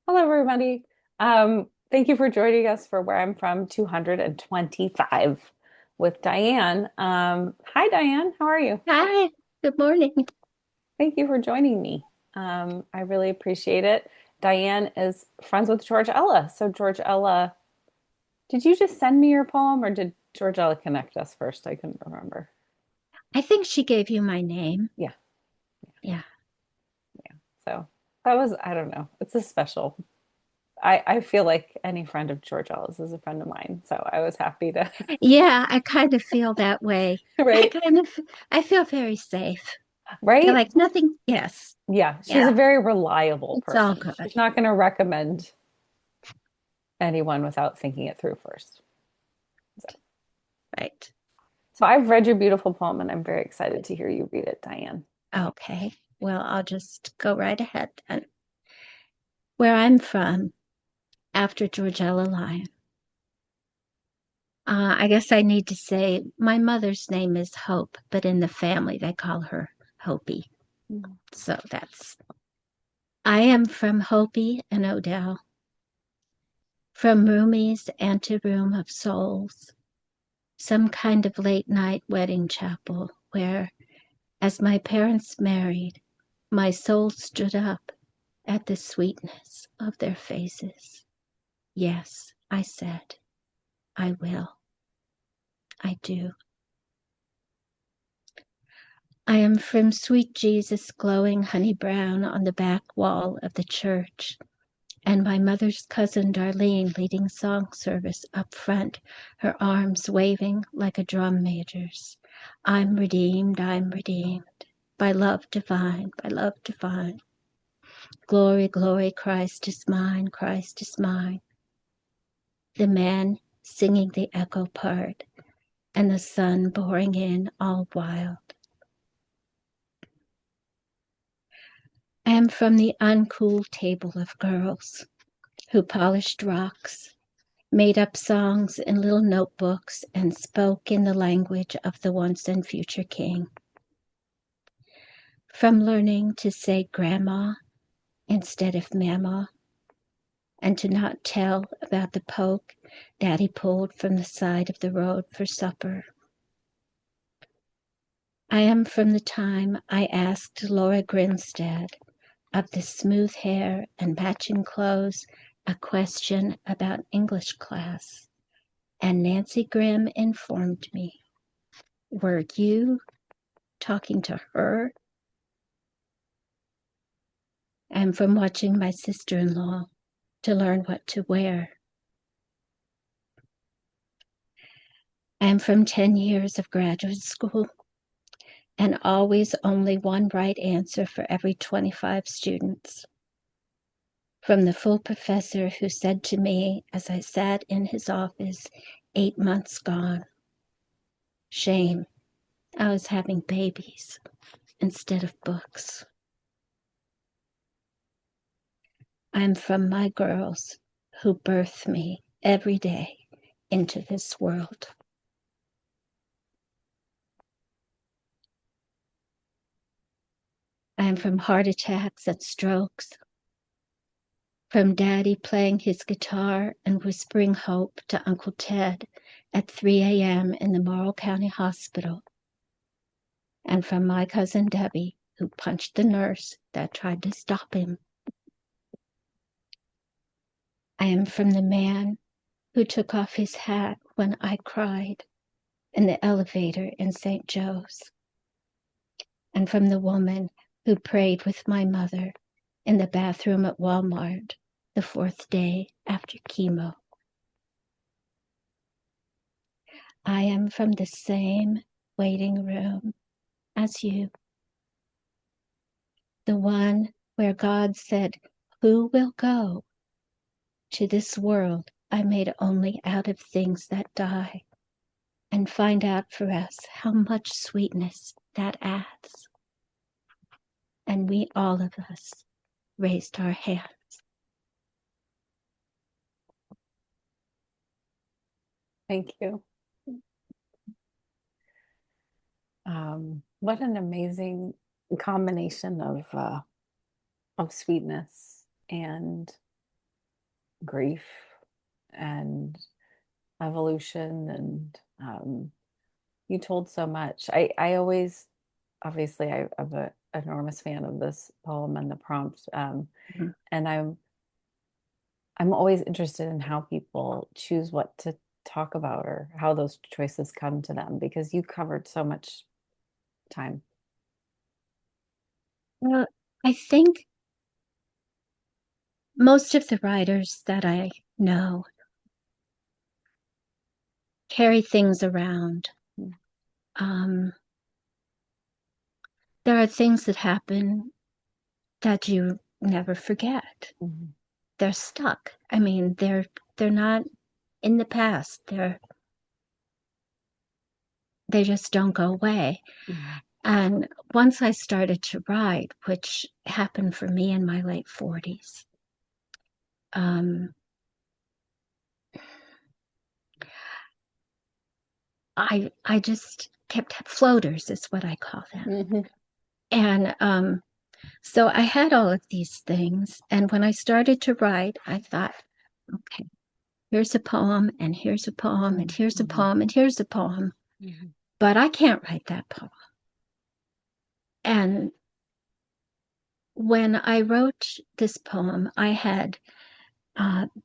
Hello, everybody. Thank you for joining us for Where I'm From 225 with Diane. Hi, Diane. How are you? Hi, good morning. Thank you for joining me. I really appreciate it. Diane is friends with George Ella. So, George Ella, did you just send me your poem or did George Ella connect us first? I couldn't remember. I think she gave you my name. Yeah, Yeah. yeah. So, that was, I don't know, it's a special. I feel like any friend of George Ella's is a friend of mine. So, I was happy to, Yeah, I kind of feel that way. I right? kind of I feel very safe. Feel Right? like nothing. Yes. Yeah, she's Yeah. a very reliable It's all person. good. She's not going to recommend anyone without thinking it through first. So, Right. so I've read your beautiful poem and I'm very excited to hear you read it, Diane. Okay. Well, I'll just go right ahead then. Where I'm from, after Georgella Lyon. I guess I need to say my mother's name is Hope, but in the family they call her Hopie. Mm. So that's I am from Hopie and Odell. From Rumi's anteroom of souls, some kind of late night wedding chapel where, as my parents married, my soul stood up at the sweetness of their faces. Yes, I said, I will. I do. I am from sweet Jesus glowing honey brown on the back wall of the church, and my mother's cousin Darlene leading song service up front, her arms waving like a drum major's. I'm redeemed, by love divine, by love divine. Glory, glory, Christ is mine, Christ is mine. The man singing the echo part, and the sun pouring in all wild. I am from the uncool table of girls who polished rocks, made up songs in little notebooks, and spoke in the language of the once and future king. From learning to say grandma instead of mamaw, and to not tell about the poke Daddy pulled from the side of the road for supper. I am from the time I asked Laura Grinstead of the smooth hair and matching clothes a question about English class, and Nancy Grimm informed me. Were you talking to her? And from watching my sister in law to learn what to wear. And from 10 years of graduate school, and always only one right answer for every 25 students. From the full professor who said to me as I sat in his office, 8 months gone, shame, I was having babies instead of books. I'm from my girls who birth me every day into this world. I'm from heart attacks and strokes, from Daddy playing his guitar and whispering hope to Uncle Ted at 3 a.m. in the Morrow County Hospital, and from my cousin Debbie, who punched the nurse that tried to stop him. I am from the man who took off his hat when I cried in the elevator in St. Joe's, and from the woman who prayed with my mother in the bathroom at Walmart the fourth day after chemo. I am from the same waiting room as you, the one where God said, "Who will go to this world I made only out of things that die, and find out for us how much sweetness that adds?" And we, all of us, raised our hands. Thank you. What an amazing combination of sweetness and grief and evolution. And you told so much. I always, obviously, I'm an enormous fan of this poem and the prompt. Mhm. And I'm always interested in how people choose what to talk about or how those choices come to them because you covered so much time. Well, I think most of the writers that I know carry things around. Um, there are things that happen that you never forget. Mhm. They're stuck. I mean, they're not in the past. They just don't go away. Mhm. And once I started to write, which happened for me in my late 40s, um, I just kept floaters is what I call them. Mhm. And so I had all of these things. And when I started to write, I thought, okay, here's a poem, and here's a poem, and here's a Mhm. poem, and here's a poem. Mhm. But I can't write that poem. And when I wrote this poem, I had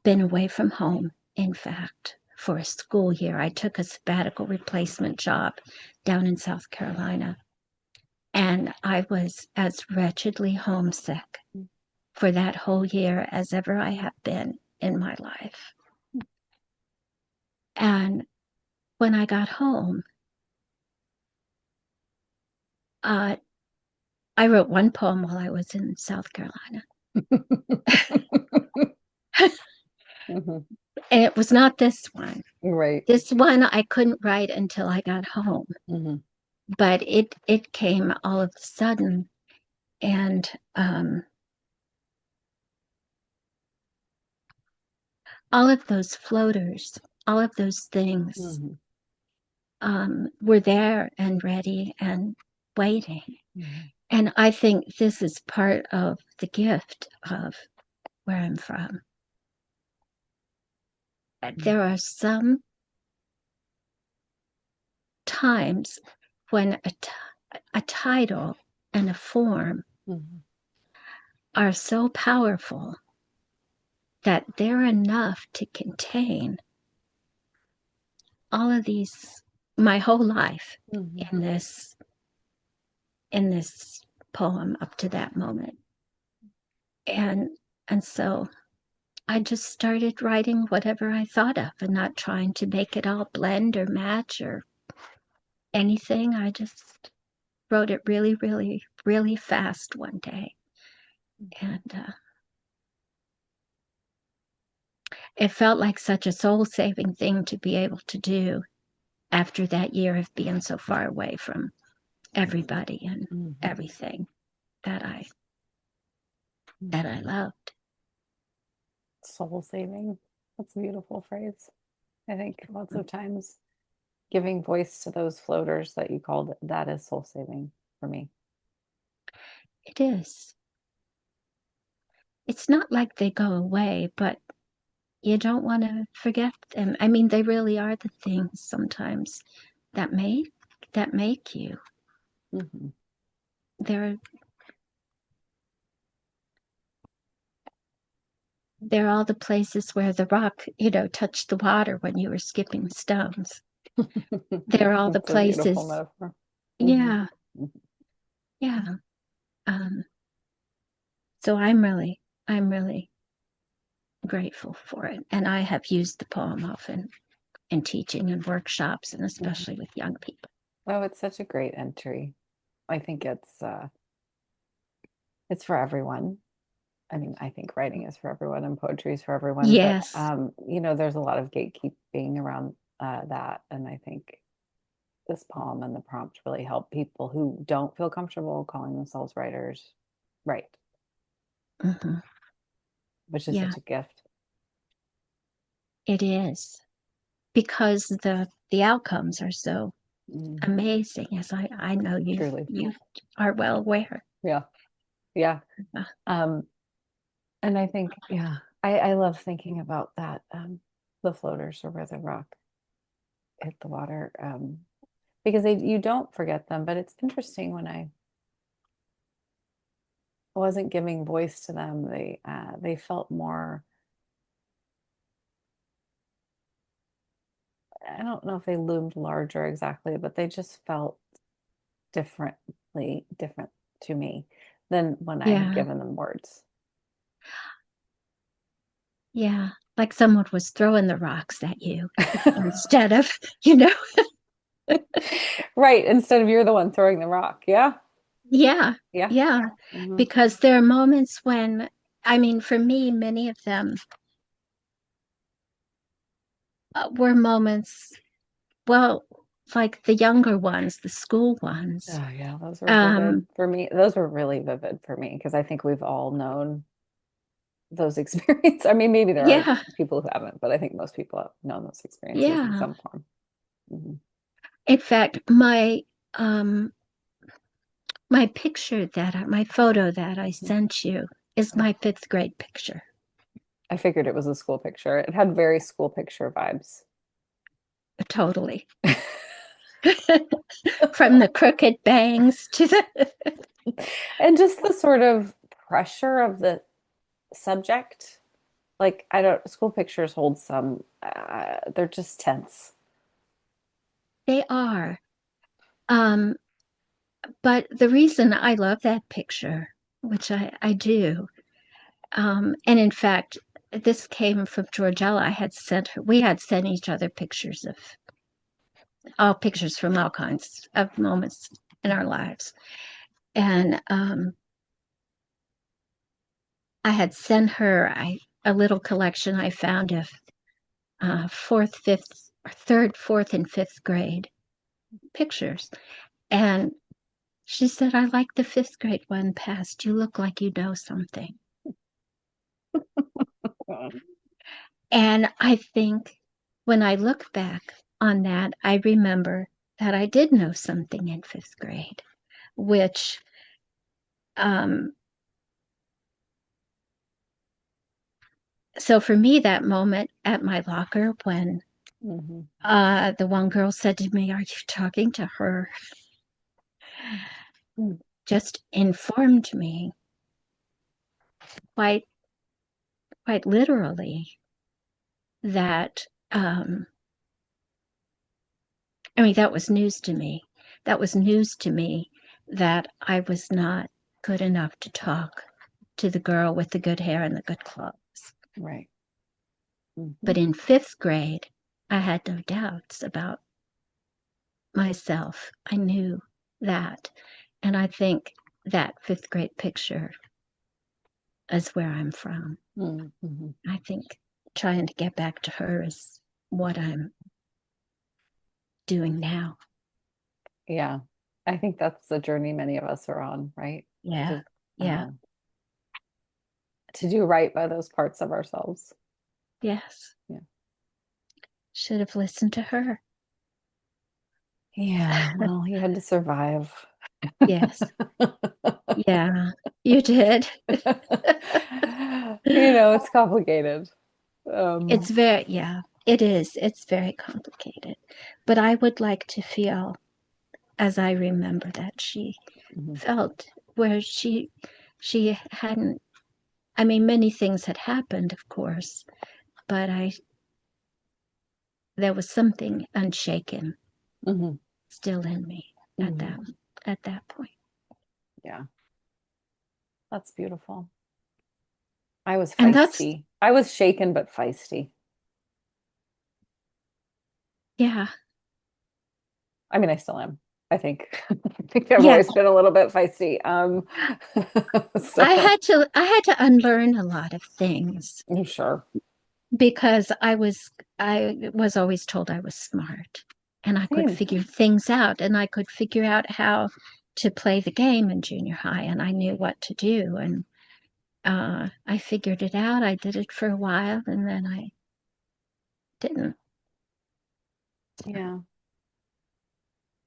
been away from home, in fact, for a school year. I took a sabbatical replacement job down in South Carolina, and I was as wretchedly homesick for that whole year as ever I have been in my life. And when I got home, uh, I wrote one poem while I was in South Carolina. Mhm. And it was not this one. Right. This one I couldn't write until I got home, Mhm. but it came all of a sudden, and all of those floaters, all of those things Mhm. were there and ready and waiting. Mhm. And I think this is part of the gift of where I'm from. There are some times when a title and a form Mhm. are so powerful that they're enough to contain all of these, my whole life Mhm. in this poem up to that moment. And and so I just started writing whatever I thought of and not trying to make it all blend or match or anything. I just wrote it really, really, really fast one day. And it felt like such a soul saving thing to be able to do after that year of being so far away from everybody and Mhm. everything that I that Mhm. I loved. Soul saving. That's a beautiful phrase. I think lots of times giving voice to those floaters that you called, that is soul saving for me. It is. It's not like they go away, but you don't want to forget them. I mean, they really are the things sometimes that make you. Mhm. They're they're all the places where the rock, touched the water when you were skipping stones. They're all the That's a beautiful places. metaphor. Mhm. Yeah, yeah. Um, so I'm really grateful for it, and I have used the poem often in teaching and workshops, and Mhm. especially with young people. Oh, it's such a great entry. I think it's for everyone. I mean, I think writing is for everyone and poetry is for everyone, but Yes. there's a lot of gatekeeping around that. And I think this poem and the prompt really help people who don't feel comfortable calling themselves writers, right? Hmm. Which is Yeah, such a gift. it is because the outcomes are so Mhm. amazing, as I know you Truly. you are well aware. Yeah. Yeah. Uh, Um, and I think, yeah. I love thinking about that. The floaters or where the rock hit the water. Because you don't forget them, but it's interesting when I wasn't giving voice to them, they felt more, I don't know if they loomed larger exactly, but they just felt different to me than when I had Yeah, given them words. yeah. Like someone was throwing the rocks at you instead of, you know, Right, instead of you're the one throwing the rock. Yeah, yeah, yeah. yeah. Hmm. Because there are moments when, I mean, for me, many of them were moments, well, like the younger ones, the school ones. Oh yeah, those were vivid Um, for me. Those were really vivid for me because I think we've all known those experiences. I mean, maybe there are yeah, people who haven't, but I think most people have known those experiences in yeah. some form. Hmm. In fact, um, my picture my photo that I Hmm. sent you is Yeah. my fifth grade picture. I figured it was a school picture. It had very school picture vibes. Totally. From the crooked bangs to the, And just the sort of pressure of the subject. Like, I don't, school pictures hold some, they're just tense. they are. Um, but the reason I love that picture, which I do, and in fact, this came from Georgella. We had sent each other pictures of all pictures from all kinds of moments in our lives. And I had sent her a little collection I found of fourth, fifth, third, fourth, and fifth grade pictures. And she said, I like the fifth grade one past. You look like you know something. And I think when I look back on that, I remember that I did know something in fifth grade, which um, so for me, that moment at my locker when Hmm. the one girl said to me, are you talking to her? Just informed me quite quite literally that I mean that was news to me. That was news to me that I was not good enough to talk to the girl with the good hair and the good clothes. Right. Hmm. But in fifth grade, I had no doubts about myself. I knew that. And I think that fifth grade picture is where I'm from. Hmm. I think trying to get back to her is what I'm doing now. Yeah. I think that's the journey many of us are on, right? Yeah. To, Yeah. um, to do right by those parts of ourselves. Yes. Yeah. Should have listened to her. Yeah. Well, you had to survive. Yes. Yeah. You did. It's complicated. It's Um, very, yeah, it is. It's very complicated. But I would like to feel, as I remember that she mhm, felt, where she hadn't, I mean, many things had happened, of course, but there was something unshaken mhm, still in me at mhm. that point. Yeah, that's beautiful. I was And that's, feisty. I was shaken but feisty. yeah, I mean, I still am. I think. I think I've yeah. always been a little bit feisty. So, I had to unlearn a lot of things I'm sure. because I was always told I was smart and I could Same. figure things out and I could figure out how to play the game in junior high and I knew what to do and I figured it out. I did it for a while and then I didn't. Yeah.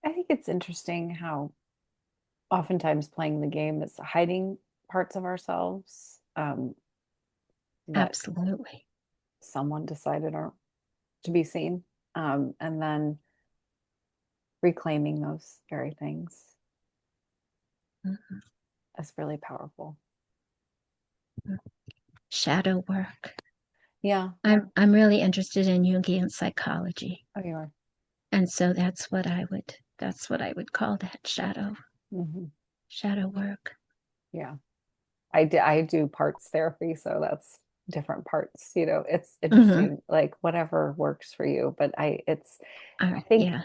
I think it's interesting how oftentimes playing the game is hiding parts of ourselves. that Absolutely. someone decided aren't to be seen. And then reclaiming those very things Mhm. is really powerful. Shadow work. Yeah. I'm really interested in Jungian psychology. Oh, you are. And so that's what I would call that Hmm. shadow work. Yeah. I do parts therapy, so that's different parts, it's Mm-hmm. interesting, like whatever works for you. But I think Yeah.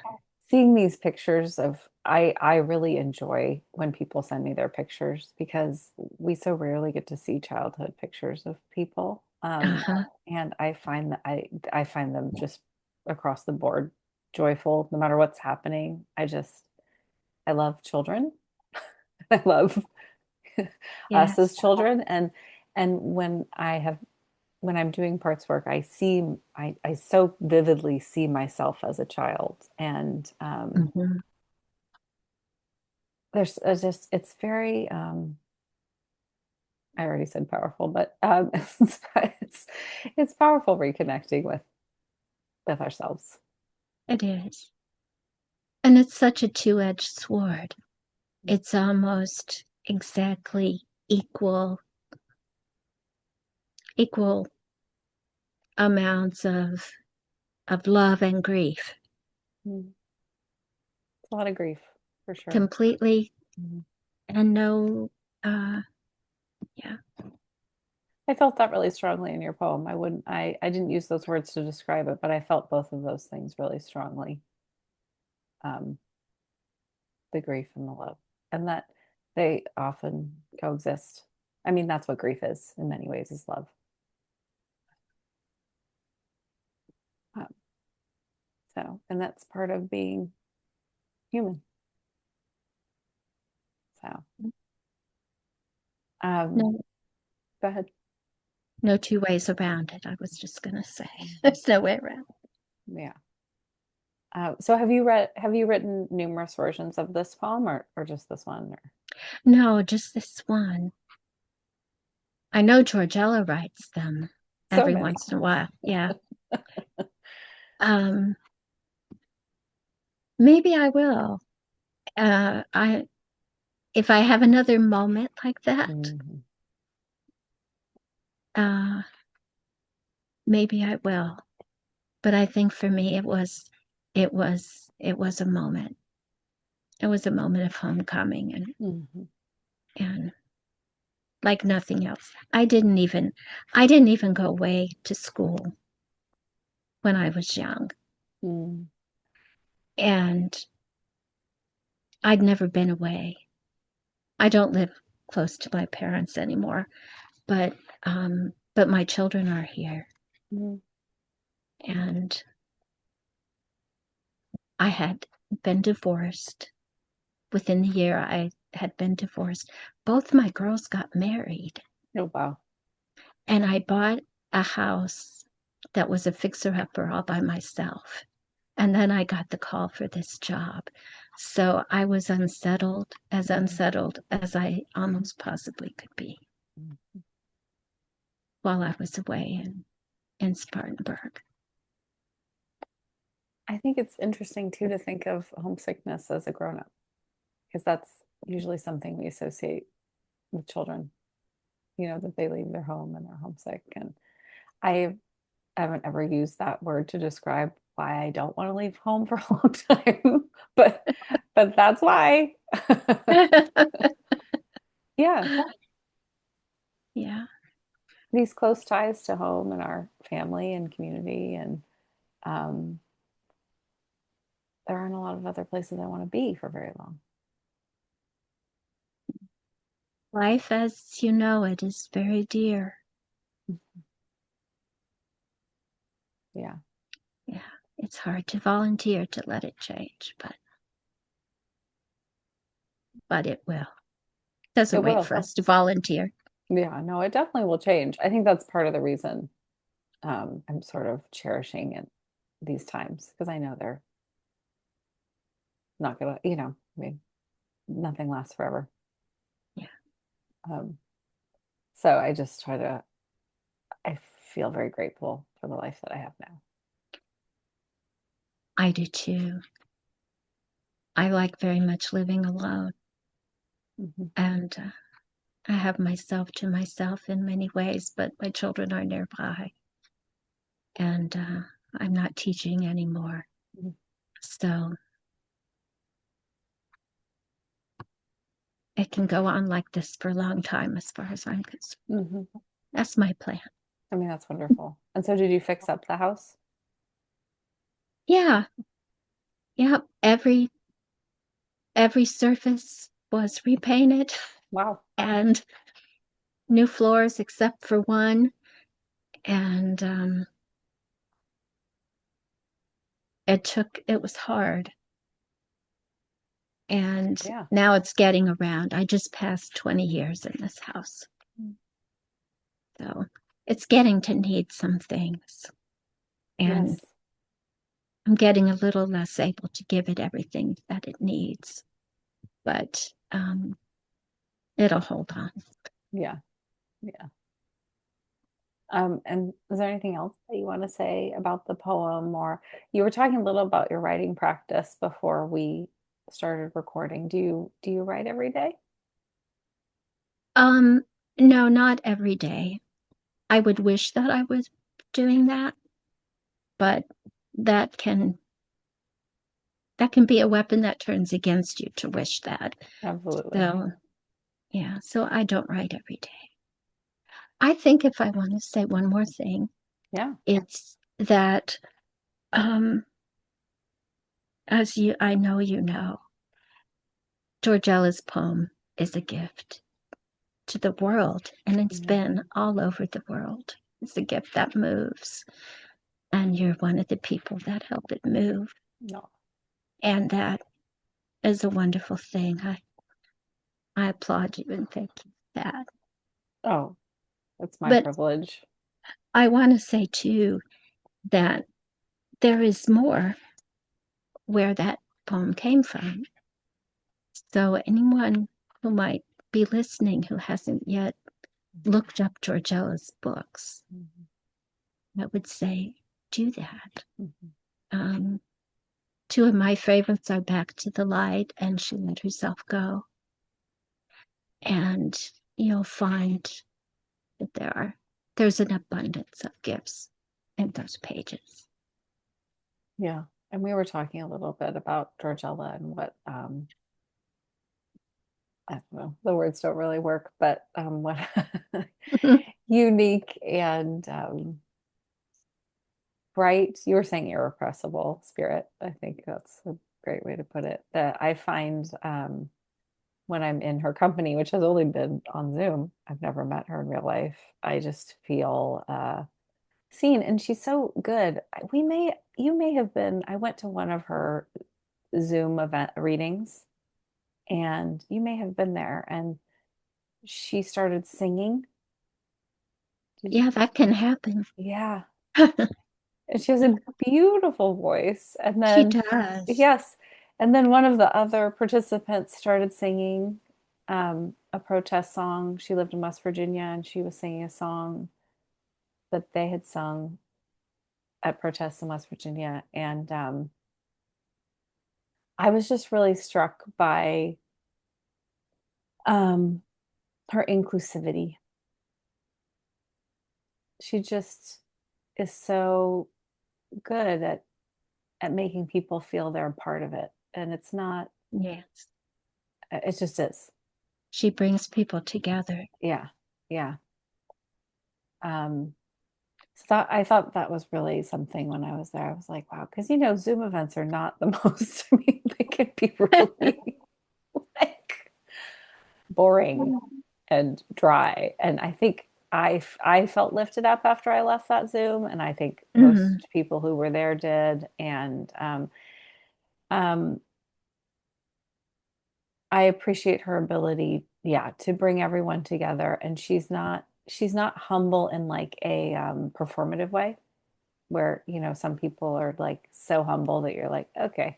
seeing these pictures I really enjoy when people send me their pictures because we so rarely get to see childhood pictures of people. Uh-huh. And I find them just across the board joyful no matter what's happening. I love children. I love us as Yes. children, and when I'm doing parts work, I so vividly see myself as a child. And Mm-hmm. there's just it's very I already said powerful, but it's, it's powerful reconnecting with ourselves. It is. And it's such a two-edged sword. It's almost exactly equal amounts of love and grief. Mm. It's a lot of grief for sure. Completely Mhm. and no yeah. I felt that really strongly in your poem. I didn't use those words to describe it, but I felt both of those things really strongly. Um, the grief and the love, and that they often coexist. I mean, that's what grief is in many ways, is love. Um, and that's part of being human. So, um, No go ahead. no two ways around it. I was just gonna say. There's no way around. Yeah. So have you written numerous versions of this poem, or just this one? Or No, just this one. I know Georgella writes them so every many. once in a while. Yeah. Um, maybe I will. I if I have another moment like that, Mhm. uh, maybe I will. But I think for me it was a moment. It was a moment of homecoming Mhm. and like nothing else. I didn't even go away to school when I was young. Mhm. And I'd never been away. I don't live close to my parents anymore, but my children are here. Mhm. And I had been divorced. Within the year I had been divorced. Both my girls got married. Oh wow. And I bought a house that was a fixer-upper all by myself. And then I got the call for this job. So I was Mhm. unsettled as I almost possibly could be while I was away in Spartanburg. I think it's interesting too to think of homesickness as a grown-up, because that's usually something we associate with children, that they leave their home and they're homesick. And I haven't ever used that word to describe why I don't want to leave home for a long time, but that's why. Yeah, Yeah. these close ties to home and our family and community, and um, there aren't a lot of other places I want to be for very long. Life as you know it is very dear. Yeah, Yeah. It's hard to volunteer to let it change, but it will. it Doesn't wait will. for us to volunteer. Yeah, no, it definitely will change. I think that's part of the reason I'm sort of cherishing it these times, because I know they're not gonna, I mean, nothing lasts forever. Yeah. Um, so I just try to, I feel very grateful for the life that I have now. I do too. I like very much living alone. Hmm. And I have myself to myself in many ways, but my children are nearby. And I'm not teaching anymore. So it can go on like this for a long time as far as I'm concerned. Hmm. That's my plan. I mean, that's wonderful. And so, did you fix up the house? Yeah. Yeah. Every surface was repainted Wow. and new floors except for one. And it was hard. And Yeah. now it's getting around. I just passed 20 years in this house. So it's getting to need some things. And Yes. I'm getting a little less able to give it everything that it needs, but it'll hold on. Yeah. Yeah. And is there anything else that you want to say about the poem? Or you were talking a little about your writing practice before we started recording. Do you write every day? Um, no, not every day. I would wish that I was doing that, but that can that can be a weapon that turns against you to wish that. Absolutely. So yeah, so I don't write every day. I think if I want to say one more thing, Yeah. it's that as I know you know, Georgella's poem is a gift to the world, and it's Yeah. been all over the world. It's a gift that moves, and you're one of the people that help it move, No. and that is a wonderful thing. I applaud you and thank you for that. Oh, it's my But privilege. I want to say too that there is more where that poem came from. So anyone who might be listening who hasn't yet looked up Georgella's books, Mhm. I would say do that. Mhm. Um, Two of my favorites are Back to the Light and She Let Herself Go. And you'll find that there's an abundance of gifts in those pages. Yeah. And we were talking a little bit about Georgella and what I don't know, the words don't really work, but what unique and bright, you were saying irrepressible spirit. I think that's a great way to put it. That I find when I'm in her company, which has only been on Zoom, I've never met her in real life. I just feel seen, and she's so good. You may have been, I went to one of her Zoom event readings, and you may have been there, and she started singing. Did you? Yeah, that can happen. Yeah. And she has a beautiful voice. And She then, does. yes. And then one of the other participants started singing a protest song. She lived in West Virginia and she was singing a song that they had sung at protests in West Virginia. And I was just really struck by um, her inclusivity. She just is so good at making people feel they're a part of it. And it's not, Yes. it just is. She brings people together. Yeah. Yeah. Um, so I thought that was really something when I was there. I was like, wow, because Zoom events are not the most, I mean, they can be really like boring and dry. And I think I felt lifted up after I left that Zoom, and I think Mhm. most people who were there did. And um, I appreciate her ability, yeah, to bring everyone together. And she's not humble in like a performative way where some people are like so humble that you're like, okay,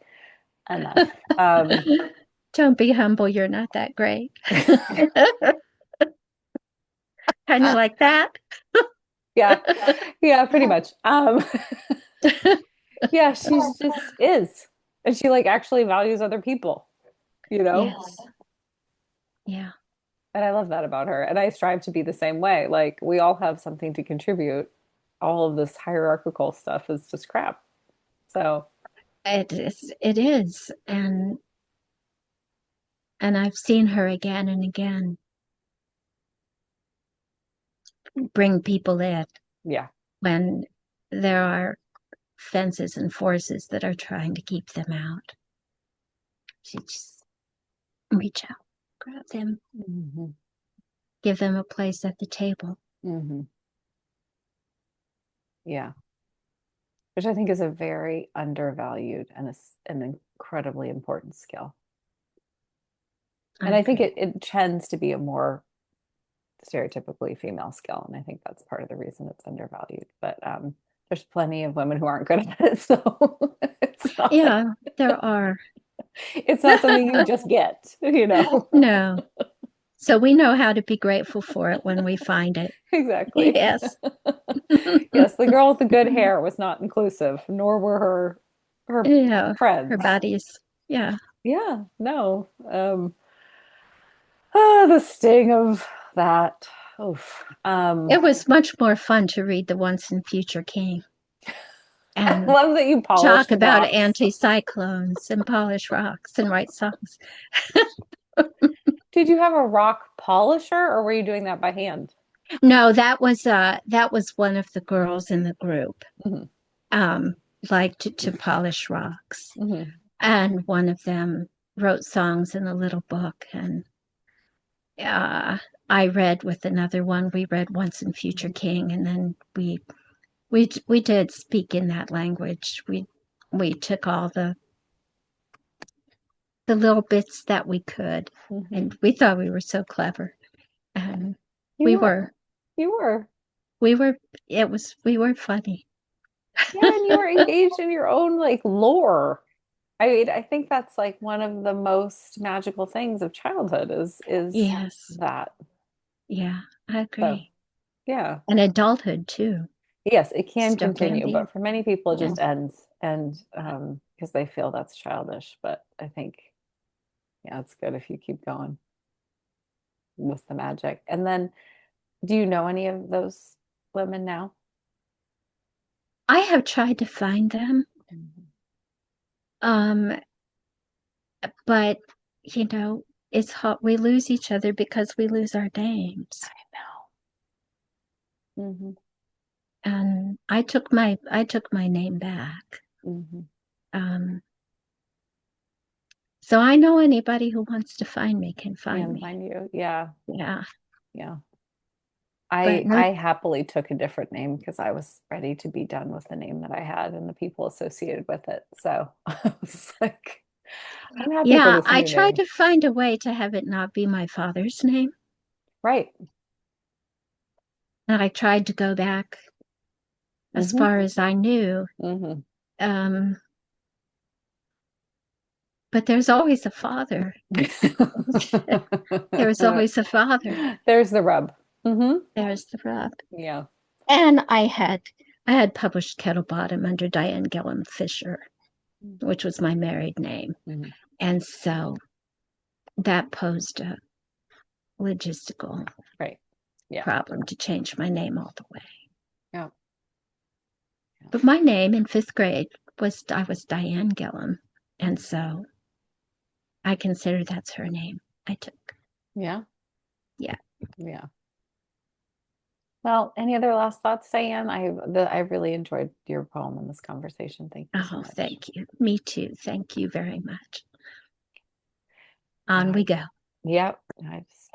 enough. Don't be humble. You're not that great. Kind of like that. Yeah. Yeah, pretty much. Yeah, she's just is. And she like actually values other people, you know? Yes. Yeah. And I love that about her. And I strive to be the same way. Like we all have something to contribute. All of this hierarchical stuff is just crap. So, It is. And I've seen her again and again bring people in yeah. when there are fences and forces that are trying to keep them out. She just reach out, grab them, Hmm. give them a place at the table. Hmm. Yeah. Which I think is a very undervalued and an incredibly important skill. I And I think agree. it tends to be a more stereotypically female skill. And I think that's part of the reason it's undervalued. But there's plenty of women who aren't good at it. So it's not Yeah, there are. it's not something you just get, you know. No. So we know how to be grateful for it when we find it. Exactly. Yes. Yes, the girl with the good hair was not inclusive, nor were her Yeah, her friends. body's, yeah. Yeah, no. The sting of that. Oof. It was much more fun to read The Once and Future King I and love that you talk polished about rocks. anticyclones and polish rocks and write songs. Did you have a rock polisher or were you doing that by hand? No, that was one of the girls in the group. Hmm. Um, liked to polish rocks. Hmm. And one of them wrote songs in a little book. And uh, I read with another one. We read Once and Future King, and then we did speak in that language. We took all the little bits that we could, Hmm. and we thought we were so clever. And You we were. were You were. we were we were funny. Yeah, and you were engaged in your own like lore. I mean, I think that's like one of the most magical things of childhood is Yes, that. yeah, I So, agree. yeah. And adulthood too. Yes, it can Still can continue, be. but for many people it Yeah. just ends and because they feel that's childish, but I think yeah, it's good if you keep going with the magic. And then do you know any of those women now? I have tried to find them, Mhm. um, but you know, it's hard. We lose each other because we lose our names. I know. Hmm. And I took my name back. Hmm. Um, so I know anybody who wants to find me can find Can me. find you. Yeah. Yeah, Yeah. but no, I happily took a different name because I was ready to be done with the name that I had and the people associated with it. So I was like, I'm happy for yeah, this I new tried name. to find a way to have it not be my father's name. Right. And I tried to go back as Hmm. far as I knew. Hmm. Um, but there's always a father. There's always a father. There's the rub. Hmm. There's the rub. Yeah. And I had published Kettle Bottom under Diane Gilliam Fisher, which was my married name. Hmm. And so that posed a logistical Right. Yeah. problem to change my name all the way. Yeah. Yeah. But my name in fifth grade was I was Diane Gilliam. And so I consider that's her name I took. Yeah. Yeah. Yeah. Well, any other last thoughts, Diane? I really enjoyed your poem in this conversation. Thank you so Oh, much. thank you. Me too. Thank you very much. On Uh, we go. yep. I just